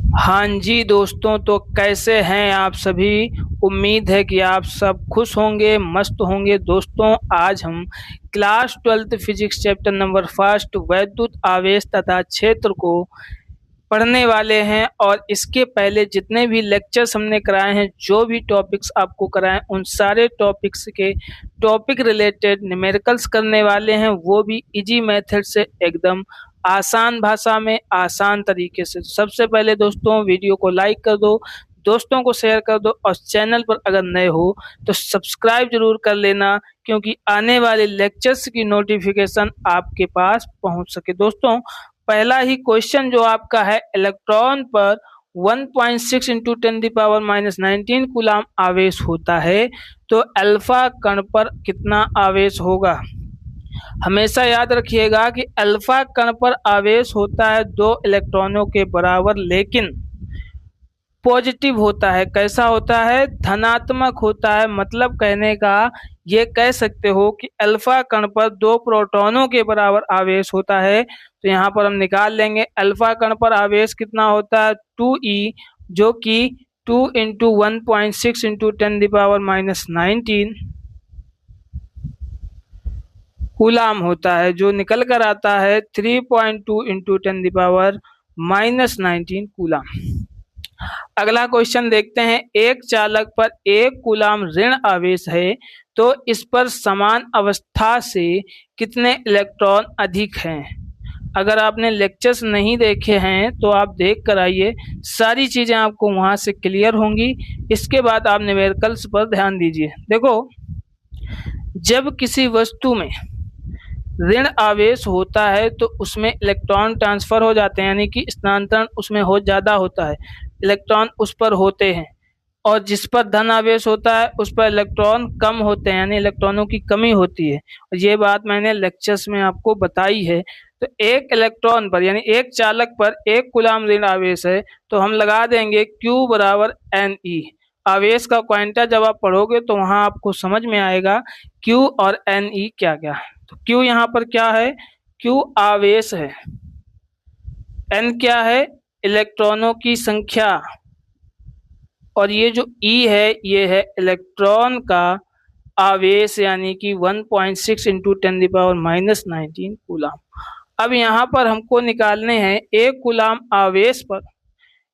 हाँ जी दोस्तों, तो कैसे हैं आप सभी। उम्मीद है कि आप सब खुश होंगे, मस्त होंगे। दोस्तों, आज हम class 12th physics chapter number first वैद्युत आवेश तथा क्षेत्र को पढ़ने वाले हैं। और इसके पहले जितने भी लेक्चर्स हमने कराए हैं, जो भी टॉपिक्स आपको कराए, उन सारे टॉपिक्स के टॉपिक रिलेटेड न्यूमेरिकल्स करने वाले हैं, वो भी इजी मेथड से, एकदम आसान भाषा में, आसान तरीके से। सबसे पहले दोस्तों, वीडियो को लाइक कर दो, दोस्तों को शेयर कर दो, और चैनल पर अगर नए हो तो सब्सक्राइब जरूर कर लेना, क्योंकि आने वाले लेक्चर्स की नोटिफिकेशन आपके पास पहुंच सके। दोस्तों, पहला ही क्वेश्चन जो आपका है, इलेक्ट्रॉन पर 1.6 इंटू 10⁻⁻19 कूलाम आवेश होता है, तो अल्फा कण पर कितना आवेश होगा। हमेशा याद रखिएगा कि अल्फा कण पर आवेश होता है 2 इलेक्ट्रॉनों के बराबर, लेकिन पॉजिटिव होता है। कैसा होता है? धनात्मक होता है। मतलब कहने का ये कह सकते हो कि अल्फा कण पर 2 प्रोटॉनों के बराबर आवेश होता है। तो यहाँ पर हम निकाल लेंगे, अल्फा कण पर आवेश कितना होता है, 2e, जो कि 2 इंटू 1.6 इंटू 10⁻⁻19 कूलाम होता है, जो निकल कर आता है 3.2 इंटू 10⁻⁻19 कूलाम। अगला क्वेश्चन देखते हैं, एक चालक पर 1 कूलाम ऋण आवेश है, तो इस पर समान अवस्था से कितने इलेक्ट्रॉन अधिक हैं। अगर आपने लेक्चर्स नहीं देखे हैं तो आप देख कर आइए, सारी चीजें आपको वहां से क्लियर होंगी। इसके बाद आप न्यूमेरिकल्स पर ध्यान दीजिए। देखो, जब किसी वस्तु में ऋण आवेश होता है तो उसमें इलेक्ट्रॉन ट्रांसफर हो जाते हैं, यानी कि स्थानांतरण उसमें हो ज्यादा होता है, इलेक्ट्रॉन उस पर होते हैं। और जिस पर धन आवेश होता है उस पर इलेक्ट्रॉन कम होते हैं, यानी इलेक्ट्रॉनों की कमी होती है। और ये बात मैंने लेक्चर्स में आपको बताई है। तो एक इलेक्ट्रॉन पर, यानी एक चालक पर 1 कूलाम ऋण आवेश है, तो हम लगा देंगे Q बराबर Ne। आवेश का क्वांटा जब आप पढ़ोगे तो वहां आपको समझ में आएगा Q और Ne क्या क्या है। तो Q यहाँ पर क्या है? Q आवेश है, N क्या है? इलेक्ट्रॉनों की संख्या, और ये जो E है ये है इलेक्ट्रॉन का आवेश, यानी कि 1.6 इंटू 10⁻⁻19 कूलाम। अब यहाँ पर हमको निकालने हैं 1 कूलाम आवेश पर,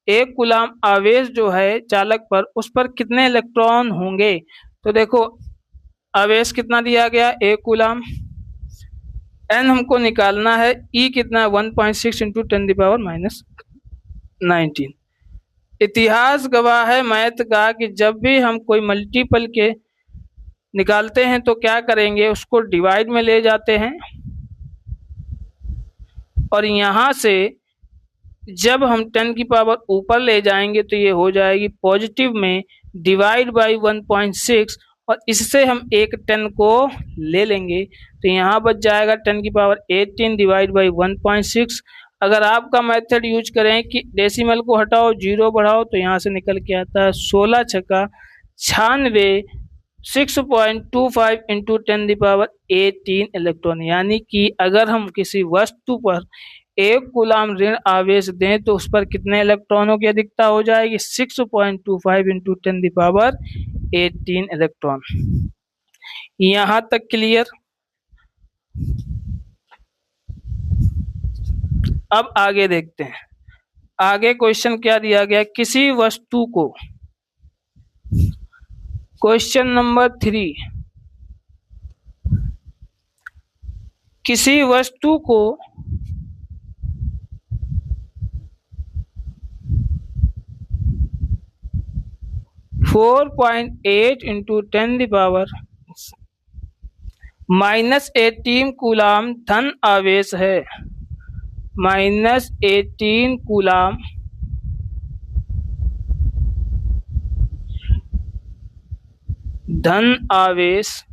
1 कूलाम आवेश जो है चालक पर, उस पर कितने इलेक्ट्रॉन होंगे। तो देखो, आवेश कितना दिया गया, 1 कूलाम। एन हमको निकालना है, ई कितना, 1.6 इंटू 10⁻⁻19। इतिहास गवाह है मैथ का कि जब भी हम कोई मल्टीपल के निकालते हैं तो क्या करेंगे, उसको डिवाइड में ले जाते हैं, और यहां से जब हम 10 की पावर ऊपर ले जाएंगे तो ये हो जाएगी पॉजिटिव में डिवाइड बाई 1.6, और इससे हम एक 10 को ले लेंगे, तो यहाँ बच जाएगा 10 की पावर 18 डिवाइड बाई 1.6। अगर आपका मेथड यूज करें कि डेसिमल को हटाओ, जीरो बढ़ाओ, तो यहाँ से निकल के आता है 16 छक्का 96, 6.25 इंटू 10⁻18 इलेक्ट्रॉन। यानी कि अगर हम किसी वस्तु पर 1 कूलाम ऋण आवेश दें तो उस पर कितने इलेक्ट्रॉनों की अधिकता हो जाएगी, 6.25 इंटू 10⁻18 इलेक्ट्रॉन। यहां तक क्लियर। अब आगे देखते हैं, आगे क्वेश्चन क्या दिया गया। किसी वस्तु को, क्वेश्चन नंबर 3, किसी वस्तु को 4.8 इंटू 10⁻⁻18 कूलाम धन आवेश है, -18 कूलाम धन आवेश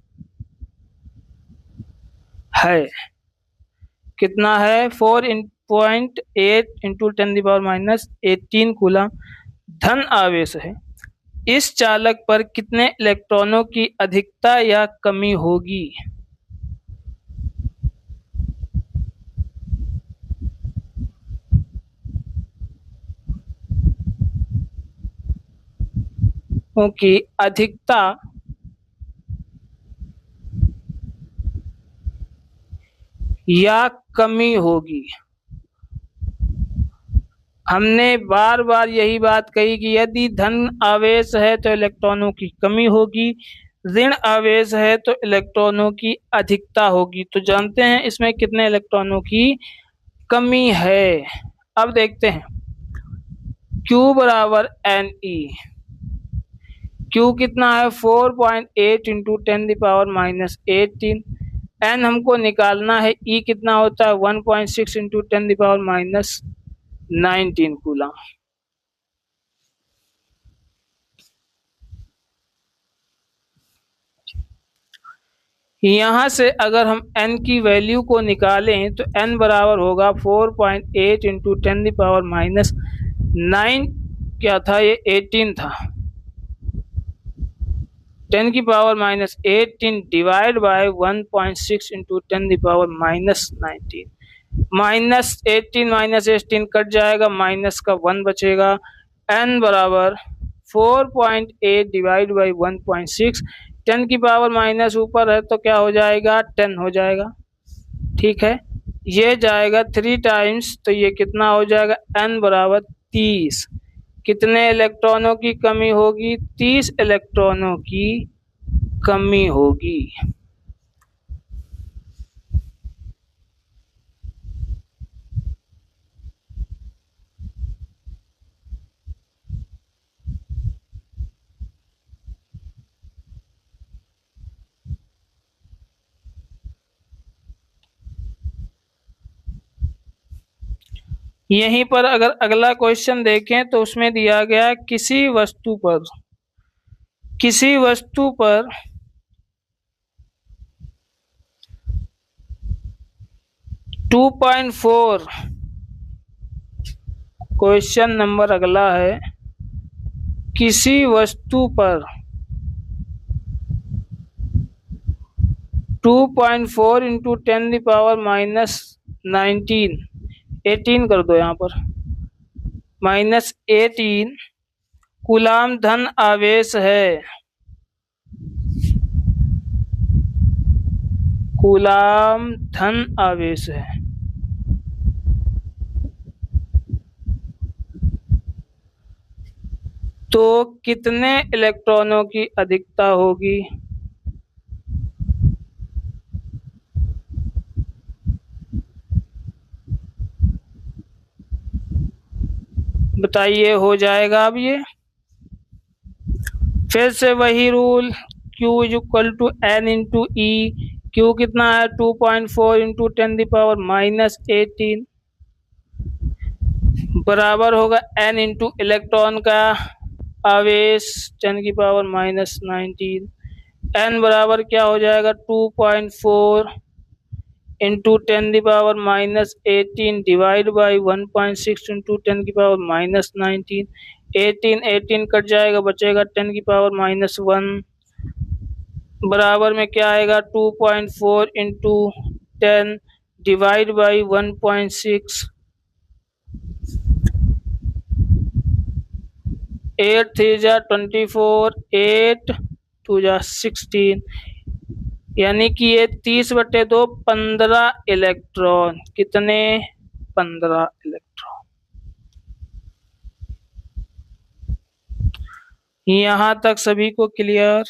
है। कितना है? 4.8 इंटू 10⁻⁻18 कूलाम धन आवेश है। इस चालक पर कितने इलेक्ट्रॉनों की अधिकता या कमी होगी। की अधिकता या कमी होगी। हमने बार बार यही बात कही कि यदि धन आवेश है तो इलेक्ट्रॉनों की कमी होगी, ऋण आवेश है तो इलेक्ट्रॉनों की अधिकता होगी। तो जानते हैं इसमें कितने इलेक्ट्रॉनों की कमी है। अब देखते हैं Q बराबर Ne। Q कितना है 4.8 इंटू 10⁻⁻18। N हमको निकालना है, E कितना होता है 1.6 इंटू 10⁻⁻19 कूलम। यहाँ से अगर हम n की वैल्यू को निकालें तो n बराबर होगा 4.8 इंटू 10⁻⁹ क्या था, ये 18 था। 10⁻⁻18 डिवाइड बाय 1.6 इंटू 10⁻⁻19। -18 कट जाएगा, माइनस का 1 बचेगा। n बराबर 4.8 डिवाइड बाई 1.6। 10 की पावर माइनस ऊपर है तो क्या हो जाएगा, 10 हो जाएगा। ठीक है, ये जाएगा 3 टाइम्स तो ये कितना हो जाएगा, n बराबर 30। कितने इलेक्ट्रॉनों की कमी होगी, 30 इलेक्ट्रॉनों की कमी होगी। यहीं पर अगर अगला क्वेश्चन देखें तो उसमें दिया गया किसी वस्तु पर 2.4, क्वेश्चन नंबर अगला है, किसी वस्तु पर 2.4 इंटू 10⁻⁻19, 18 कर दो यहाँ पर, -18 कूलाम धन आवेश है। कूलाम धन आवेश है। तो कितने इलेक्ट्रॉनों की अधिकता होगी। बताइए, हो जाएगा अब ये। फिर से वही rule, Q is equal to N into e. Q कितना है 2.4 इंटू 10⁻⁻18 बराबर होगा N इंटू इलेक्ट्रॉन का आवेश 10⁻⁻19। N बराबर क्या हो जाएगा 2.4 into 10⁻⁻18 divide by 1.6 into 10⁻⁻19। 18 cut जाएगा, बचेगा 10⁻⁻1 बराबर में क्या आएगा 2.4 इंटू 10 डिवाइड बाई 1.6। 8 3 जा 24, 8 2 जा 16, यानी कि ये 30/2 15 इलेक्ट्रॉन। कितने, 15 इलेक्ट्रॉन। यहाँ तक सभी को क्लियर।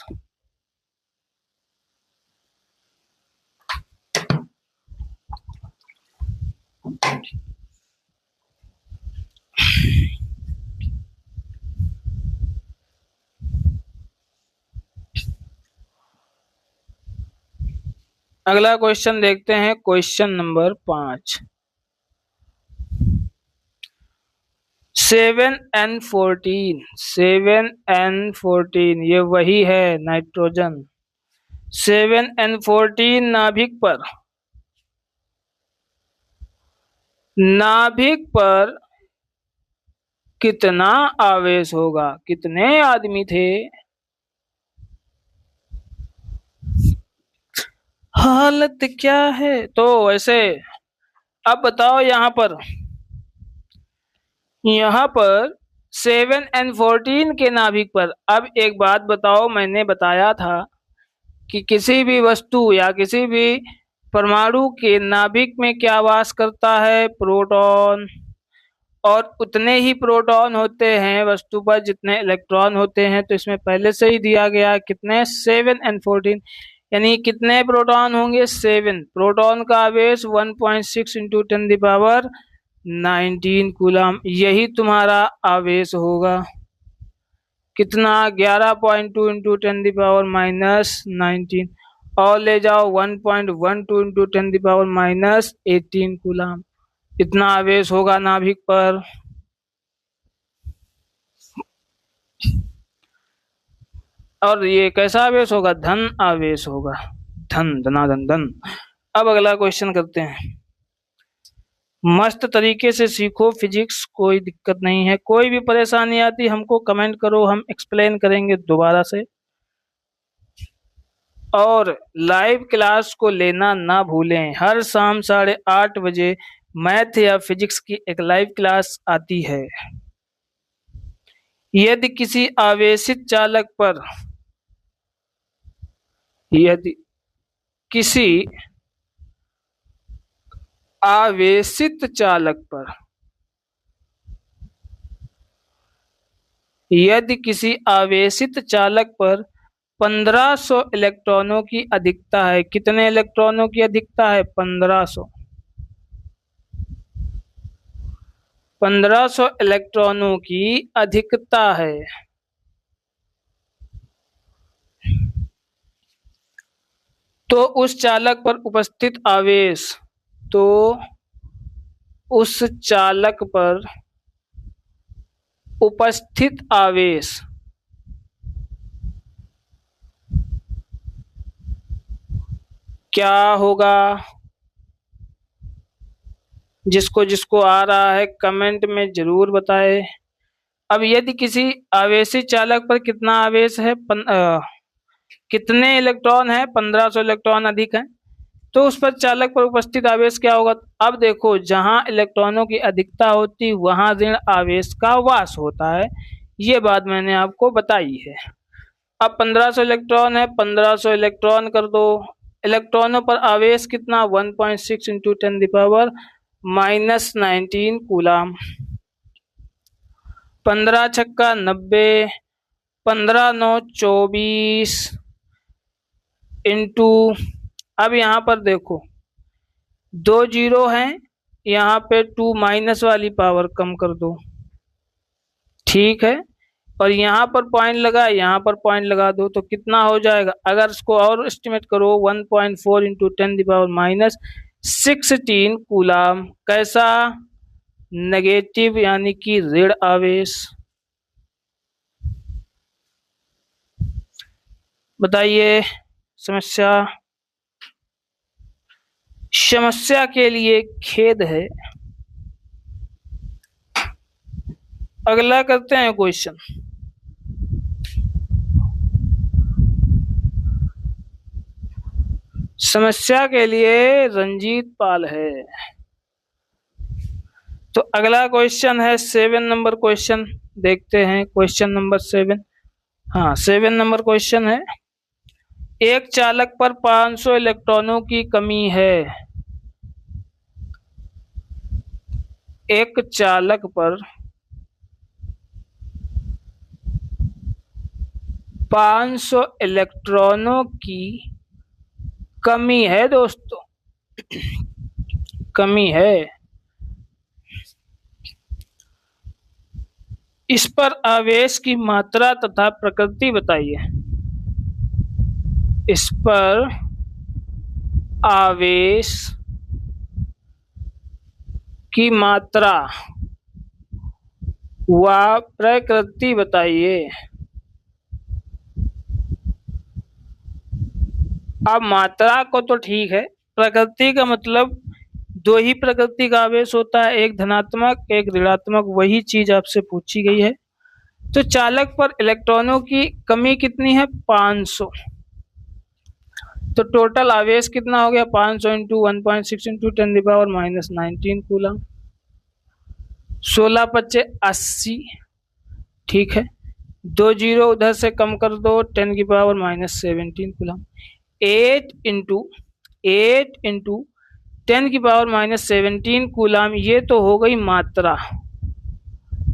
अगला क्वेश्चन देखते हैं, क्वेश्चन नंबर 5। 7n14 ये वही है नाइट्रोजन। 7n14 नाभिक पर कितना आवेश होगा, कितने आदमी थे। हालत क्या है। तो ऐसे अब बताओ, यहाँ पर 7n14 के नाभिक पर। अब एक बात बताओ, मैंने बताया था कि किसी भी वस्तु या किसी भी परमाणु के नाभिक में क्या वास करता है? प्रोटॉन। और उतने ही प्रोटॉन होते हैं वस्तु पर जितने इलेक्ट्रॉन होते हैं। तो इसमें पहले से ही दिया गया कितने, 7n14, यानी कितने प्रोटॉन होंगे? 7। प्रोटॉन का आवेश 1.6 इंटू 10⁻19 कूलम, यही तुम्हारा आवेश होगा। कितना? 11.2 इंटू 10⁻19, और ले जाओ 1.12 इंटू 10⁻18 कूलम, इतना आवेश होगा नाभिक पर। और ये कैसा आवेश होगा? धन आवेश होगा, धन, धनाधन धन। अब अगला क्वेश्चन करते हैं। मस्त तरीके से सीखो फिजिक्स, कोई दिक्कत नहीं है। कोई भी परेशानी आती हमको कमेंट करो, हम एक्सप्लेन करेंगे दोबारा से। और लाइव क्लास को लेना ना भूलें। हर शाम 8:30 बजे मैथ या फिजिक्स की एक लाइव क्लास आती है। यदि किसी आवेशित चालक पर यदि किसी आवेशित चालक पर यदि किसी आवेशित चालक पर 1500 इलेक्ट्रॉनों की अधिकता है। कितने इलेक्ट्रॉनों की अधिकता है? 1500। 1500 इलेक्ट्रॉनों की अधिकता है। तो उस चालक पर उपस्थित आवेश क्या होगा? जिसको जिसको आ रहा है कमेंट में जरूर बताए। अब यदि किसी आवेशित चालक पर कितना आवेश है, कितने इलेक्ट्रॉन है? 1500 इलेक्ट्रॉन अधिक है। तो उस पर चालक पर उपस्थित आवेश क्या होगा? अब देखो, जहां इलेक्ट्रॉनों की अधिकता होती वहां ऋण आवेश का वास होता है, ये बात मैंने आपको बताई है। अब 1500 इलेक्ट्रॉन है, 1500 इलेक्ट्रॉन कर दो। इलेक्ट्रॉनों पर आवेश कितना? 1.6 इंटू 10⁻19 कूलम। 15 छक्का 90, 15 9 24 इंटू, अब यहाँ पर देखो 2 जीरो हैं, यहाँ पे 2 माइनस वाली पावर कम कर दो, ठीक है। और यहाँ पर पॉइंट लगा, यहाँ पर पॉइंट लगा दो, तो कितना हो जाएगा? अगर इसको और एस्टिमेट करो, 1.4 इंटू 10⁻16 कूलम। कैसा? नेगेटिव, यानी कि ऋण आवेश। बताइए समस्या के लिए खेद है। अगला करते हैं क्वेश्चन। समस्या के लिए रंजीत पाल है। तो अगला क्वेश्चन है 7 नंबर क्वेश्चन, देखते हैं क्वेश्चन नंबर 7। हाँ, 7 नंबर क्वेश्चन है। एक चालक पर 500 इलेक्ट्रॉनों की कमी है। एक चालक पर 500 इलेक्ट्रॉनों की कमी है दोस्तों, कमी है। इस पर आवेश की मात्रा तथा प्रकृति बताइए। इस पर आवेश की मात्रा व प्रकृति बताइए। अब मात्रा को तो ठीक है, प्रकृति का मतलब 2 ही प्रकृति का आवेश होता है, एक धनात्मक एक ऋणात्मक, वही चीज आपसे पूछी गई है। तो चालक पर इलेक्ट्रॉनों की कमी कितनी है? 500। तो टोटल आवेश कितना हो गया? 500 इंटू 1.6 इंटू 10⁻19 कूलम। 16 × 5 = 80, ठीक है, 2 जीरो उधर से कम कर दो, 10⁻⁻17 कूलम। 8 इंटू 10⁻⁻17 कूलम, ये तो हो गई मात्रा।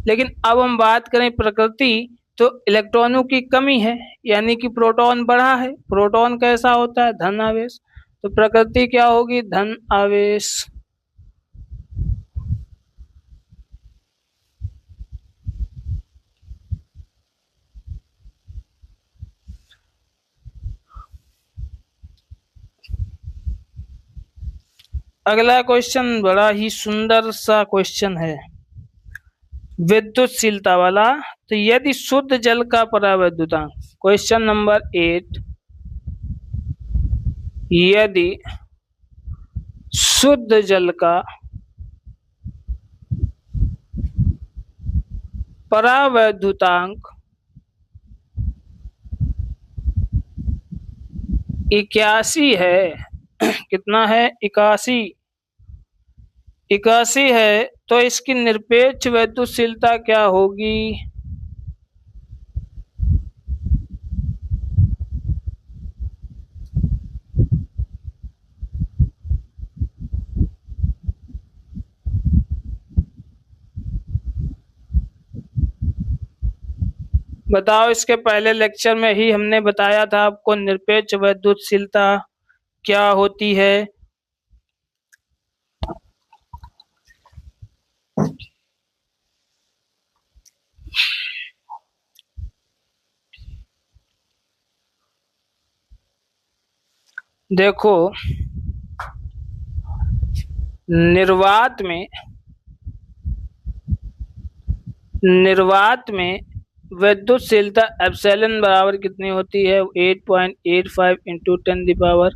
लेकिन अब हम बात करें प्रकृति, तो इलेक्ट्रॉनों की कमी है, यानी कि प्रोटॉन बढ़ा है। प्रोटॉन कैसा होता है? धन आवेश। तो प्रकृति क्या होगी? धन आवेश। अगला क्वेश्चन बड़ा ही सुंदर सा क्वेश्चन है, विद्युतशीलता वाला। तो यदि शुद्ध जल का परावैद्युतांक, क्वेश्चन नंबर 8, यदि शुद्ध जल का परावैद्युतांक 81 है, कितना है? 81 है, तो इसकी निरपेक्ष वैद्युतशीलता क्या होगी? बताओ, इसके पहले लेक्चर में ही हमने बताया था आपको निरपेक्ष वैद्युतशीलता क्या होती है। देखो, निर्वात में वैद्युतशीलता एप्सिलॉन बराबर कितनी होती है? 8.85 इंटू 10⁻⁻12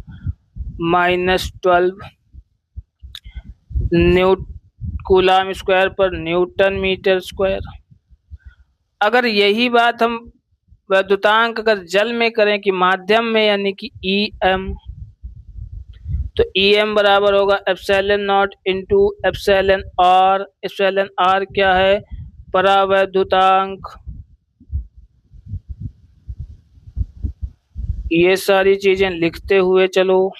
कूलम स्क्वायर पर न्यूटन मीटर स्क्वायर। अगर यही बात हम वैद्युतांक अगर जल में करें कि माध्यम में, यानी कि EM, तो EM बराबर होगा epsilon not into epsilon R। Epsilon R क्या है? परावैद्युतांक। ये सारी चीजें लिखते हुए चलो।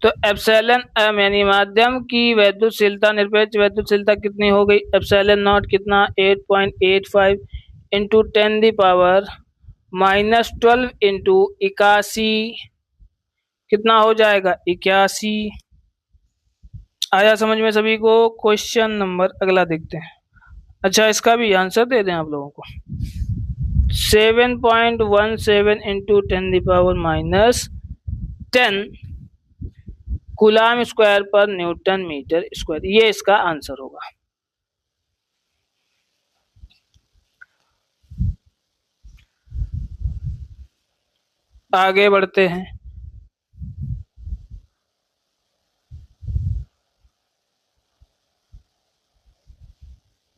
तो एप्सिलॉन M यानी माध्यम की वैद्युतशीलता, निरपेक्ष वैद्युतशीलता कितनी हो गई? एप्सिलॉन नॉट कितना? 8.85 इंटू 10⁻⁻12 इंटू 81, कितना हो जाएगा? 81। आया समझ में सभी को? क्वेश्चन नंबर अगला देखते हैं। अच्छा, इसका भी आंसर दे दें आप लोगों को। 7.17 इंटू 10⁻⁻10 कूलम स्क्वायर पर न्यूटन मीटर स्क्वायर, ये इसका आंसर होगा। आगे बढ़ते हैं।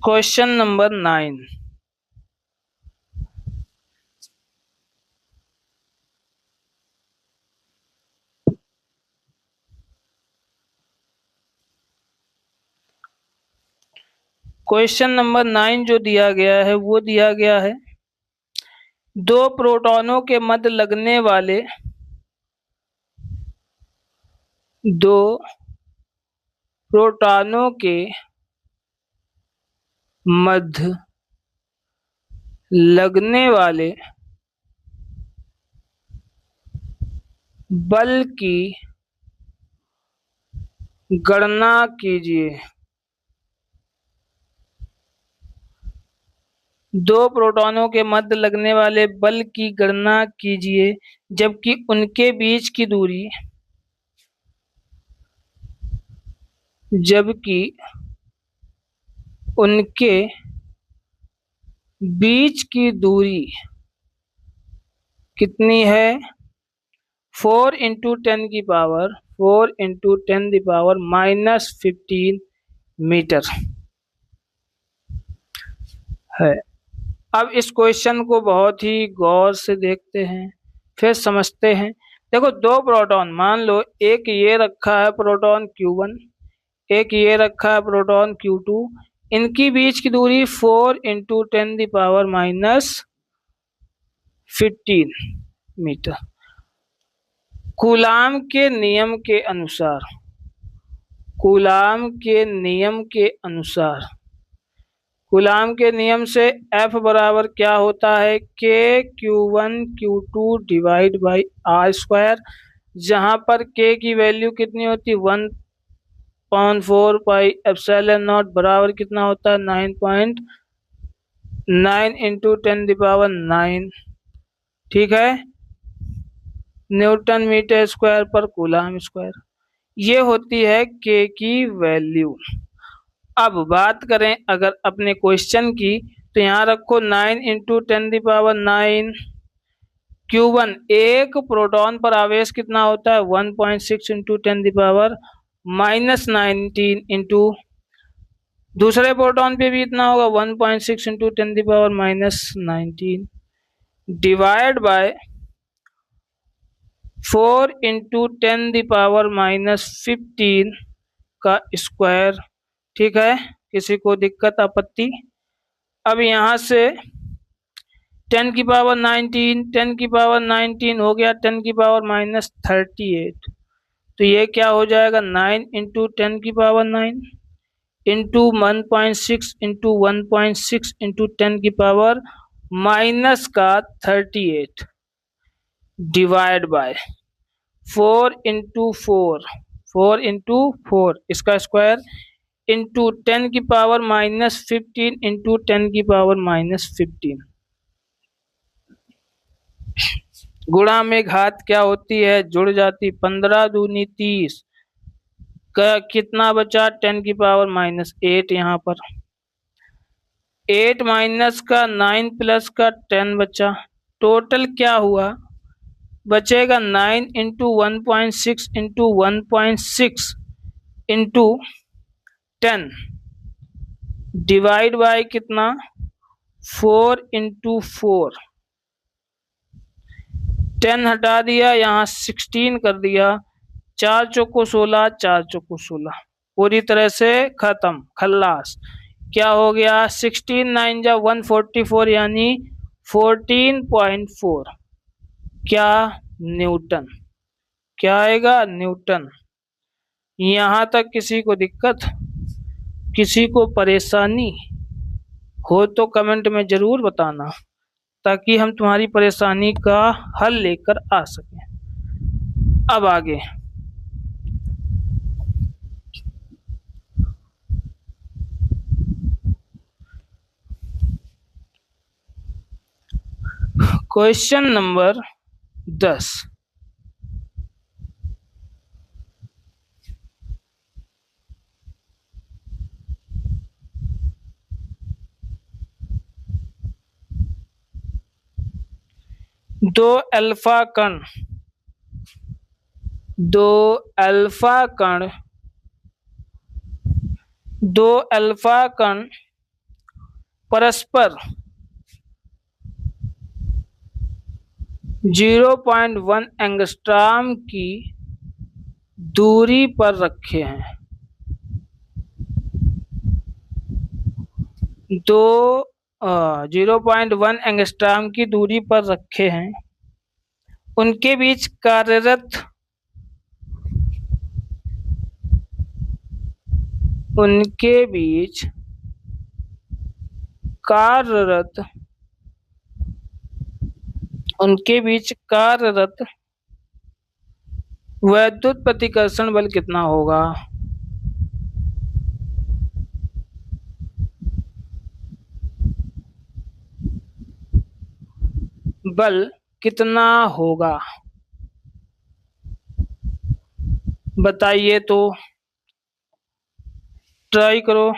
क्वेश्चन नंबर 9, क्वेश्चन नंबर 9 जो दिया गया है वो दिया गया है, दो प्रोटॉनों के मध्य लगने वाले बल की गणना कीजिए। दो प्रोटॉनों के मध्य लगने वाले बल की गणना कीजिए जबकि उनके बीच की दूरी कितनी है? 4 इंटू 10⁻⁻15 मीटर है। अब इस क्वेश्चन को बहुत ही गौर से देखते हैं, फिर समझते हैं। देखो, दो प्रोटॉन, मान लो एक ये रखा है प्रोटॉन Q1, एक ये रखा है प्रोटॉन Q2, इनकी बीच की दूरी 4 इंटू 10⁻⁻15 मीटर। कूलाम के नियम के अनुसार, कूलाम के नियम के अनुसार, कूलाम के नियम से F बराबर क्या होता है, K Q1 Q2 divide by R square, जहां पर K की वैल्यू कितनी होती है 1/4 पाई एप्सिलॉन नॉट बराबर कितना होता है 9.9 इंटू 10⁻⁹, ठीक है, न्यूटन मीटर स्क्वायर पर कूलाम स्क्वायर। ये होती है K की वैल्यू। अब बात करें अगर अपने क्वेश्चन की, तो यहाँ रखो 9 इंटू 10⁻⁹। Q1 एक प्रोटॉन पर आवेश कितना होता है 1.6 इंटू 10⁻⁻19 इंटू दूसरे प्रोटॉन पे भी इतना होगा 1.6 इंटू 10⁻⁻19 डिवाइड बाय 4 इंटू 10⁻⁻15 का स्क्वायर, ठीक है। किसी को दिक्कत आपत्ति? अब यहाँ से 10⁻⁹ हो गया 10⁻⁻38, तो ये क्या हो जाएगा 9 into 10⁻⁹ into 1.6 into 1.6 into 10⁻⁻38 divide by 4 into 4 इसका स्क्वायर इंटू 10⁻⁻15 इंटू 10⁻⁻15 गुणा में घात क्या होती है, जुड़ जाती, 15 दूनी 30 का कितना बचा 10⁻⁻8, यहाँ पर 8 माइनस का 9 प्लस का 10 बचा, टोटल क्या हुआ बचेगा 9 into 1.6 into 1.6 into 10 divide by कितना 4 इंटू 4, 10 हटा दिया, यहाँ 16 कर दिया, 4 चौको 16, 4 चौको 16, पूरी तरह से खत्म, खल्लास। क्या हो गया 16 9 जा 144 यानी 14.4, क्या न्यूटन, क्या आएगा न्यूटन। यहाँ तक किसी को दिक्कत, किसी को परेशानी हो तो कमेंट में जरूर बताना, ताकि हम तुम्हारी परेशानी का हल लेकर आ सकें। अब आगे क्वेश्चन नंबर 10। दो अल्फा कण परस्पर 0.1 एंगस्ट्रॉम की दूरी पर रखे हैं। 0.1 एंगस्ट्रॉम की दूरी पर रखे हैं, उनके बीच कार्यरत वैद्युत प्रतिकर्षण बल कितना होगा। बल कितना होगा बताइए, तो ट्राई करो।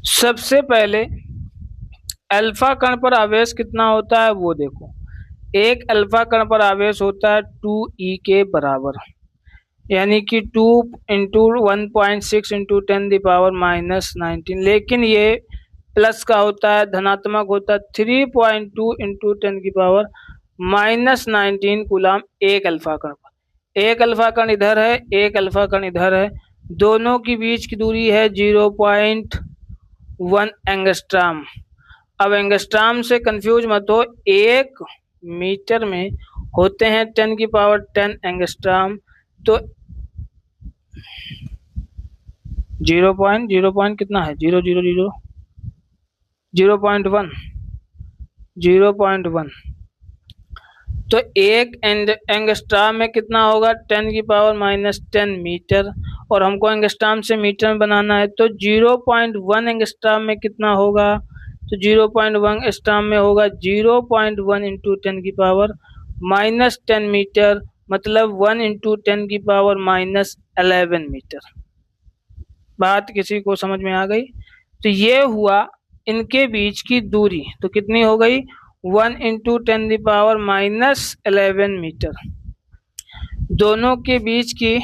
सबसे पहले अल्फा कण पर आवेश कितना होता है वो देखो। एक अल्फा कण पर आवेश होता है 2e के बराबर, यानी कि 2 इंटू 1.6 इंटू 10⁻⁻19, लेकिन ये प्लस का होता है, धनात्मक होता है। 3.2 इंटू 10⁻⁻19 कूलाम एक अल्फा कण पर। एक अल्फा कण इधर है, एक अल्फा कण इधर है, दोनों की बीच की दूरी है 0.1 एंगस्ट्राम। अब एंगस्ट्राम से कंफ्यूज मत हो, 1 मीटर में होते हैं 10⁻10 एंगस्ट्राम। तो 0.0 कितना है, 0.1 0.1। तो एक एंगस्ट्राम में कितना होगा, 10⁻10 मीटर, और हमको एंगस्ट्राम से मीटर में बनाना है। तो 0.1 एंगस्ट्राम में कितना होगा, तो 0.1 एंगस्ट्राम में होगा 0.1 इंटू 10⁻10 मीटर, मतलब 1 इंटू 10⁻11 मीटर। बात किसी को समझ में आ गई? तो ये हुआ इनके बीच की दूरी, तो कितनी हो गई, 1 इंटू 10⁻11 मीटर। दोनों के बीच की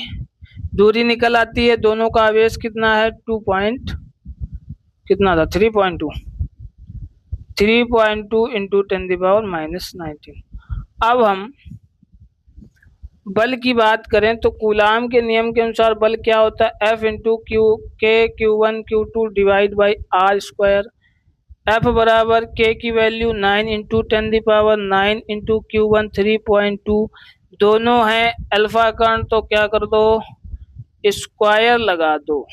दूरी निकल आती है, दोनों का आवेश कितना है, 2 पॉइंट कितना था, 3.2 इंटू 10⁻19। अब हम बल की बात करें तो कूलाम के नियम के अनुसार बल क्या होता है, F into Q1 Q2 divide by R square. F बराबर K की वैल्यू 9 इंटू 10⁻9 इंटू Q1 3.2, दोनों हैं अल्फा कण, तो क्या कर दो, स्क्वायर लगा दो,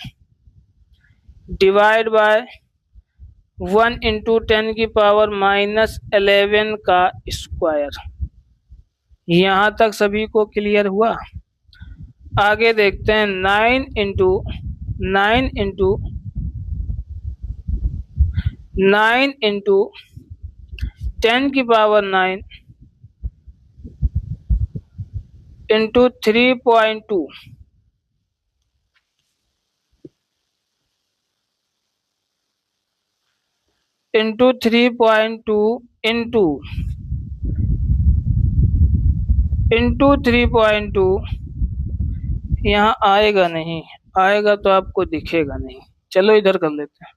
डिवाइड बाय 1 इंटू 10⁻11 का स्क्वायर। यहाँ तक सभी को क्लियर हुआ? आगे देखते हैं, 9 into 9 into 10⁻9 into 3.2 into 3.2 into 3.2। यहाँ आएगा नहीं, आएगा तो आपको दिखेगा नहीं। चलो इधर कर लेते हैं।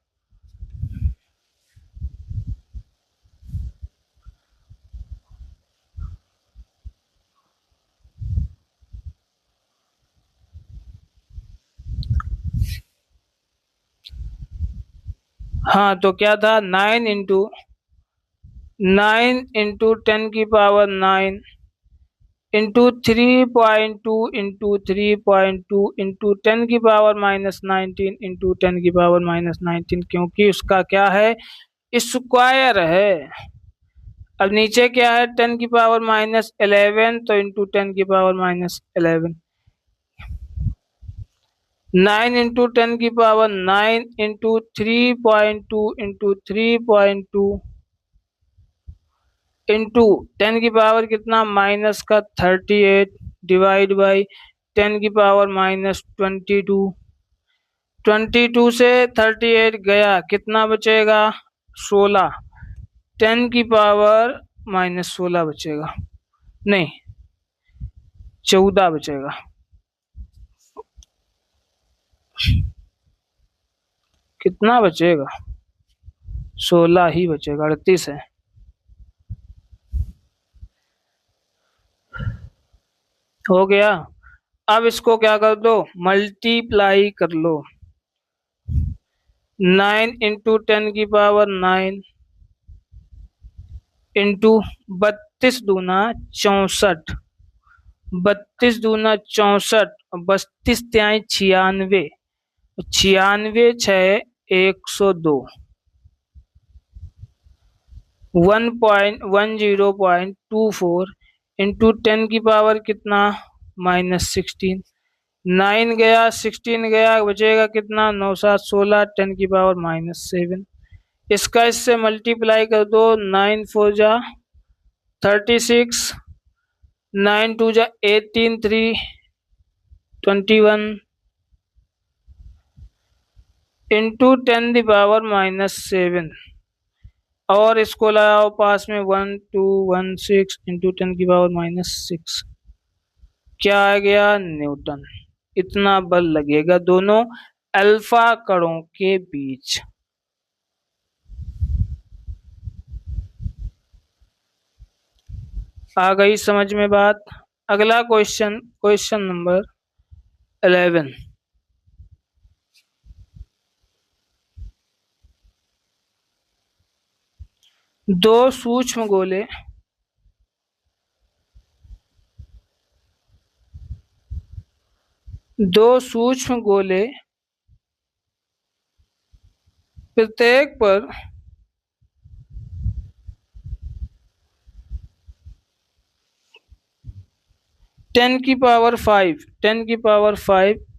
हाँ, तो क्या था, 9 into 10⁻9 into 3.2 into 3.2 into 10⁻19 into 10⁻19, क्योंकि उसका क्या है, स्क्वायर है। अब नीचे क्या है, 10⁻11, तो into 10⁻11। 9 into 10⁻9 into 3.2 into 3.2 into 10 कितना, माइनस का 38 डिवाइड बाई 10⁻22। 22 से 38 गया, कितना बचेगा, 16। 10⁻16 बचेगा, नहीं 14 बचेगा। कितना बचेगा, 16 ही बचेगा, 38 है। हो गया। अब इसको क्या कर दो, मल्टीप्लाई कर लो। 9 इंटू 10⁻9 इंटू 32 दूना 64, 32 दूना 64, 32 त्याई 96, 96 6 102, 10.24 इंटू 10 कितना, -16। 9 गया, 16 गया, बचेगा कितना, 9 7 16, 10⁻7। इसका इससे मल्टीप्लाई कर दो, 9 4 जा 36, 9 2 जा 18, 3 21 इंटू 10⁻7, और इसको लगाओ पास में, 1216 इंटू 10⁻6। क्या आ गया, न्यूटन। इतना बल लगेगा दोनों अल्फा कणों के बीच। आ गई समझ में बात। अगला क्वेश्चन, क्वेश्चन नंबर 11। दो सूक्ष्म गोले प्रत्येक पर 10⁵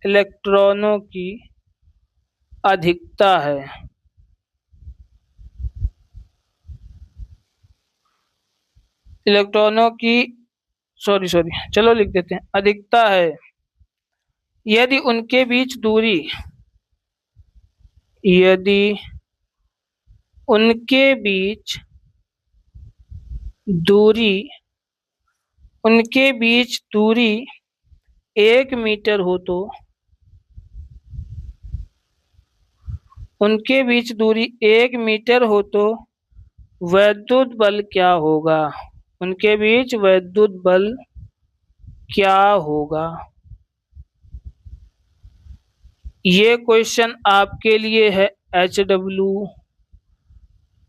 इलेक्ट्रॉनों की अधिकता है। इलेक्ट्रॉनों की सॉरी चलो लिख देते हैं, अधिकता है। यदि उनके बीच दूरी यदि उनके बीच दूरी 1 मीटर हो तो उनके बीच दूरी 1 मीटर हो तो वैद्युत बल क्या होगा? उनके बीच वैद्युत बल क्या होगा? ये क्वेश्चन आपके लिए है HW।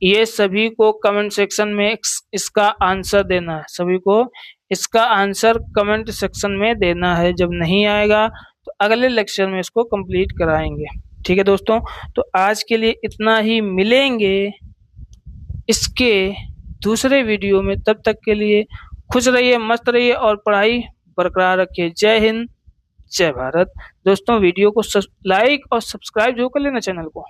ये सभी को कमेंट सेक्शन में इसका आंसर देना है, सभी को इसका आंसर कमेंट सेक्शन में देना है। जब नहीं आएगा तो अगले लेक्चर में इसको कंप्लीट कराएंगे। ठीक है दोस्तों, तो आज के लिए इतना ही, मिलेंगे इसके दूसरे वीडियो में। तब तक के लिए खुश रहिए, मस्त रहिए और पढ़ाई बरकरार रखिए। जय हिंद, जय भारत। दोस्तों वीडियो को लाइक और सब्सक्राइब जरूर कर लेना चैनल को।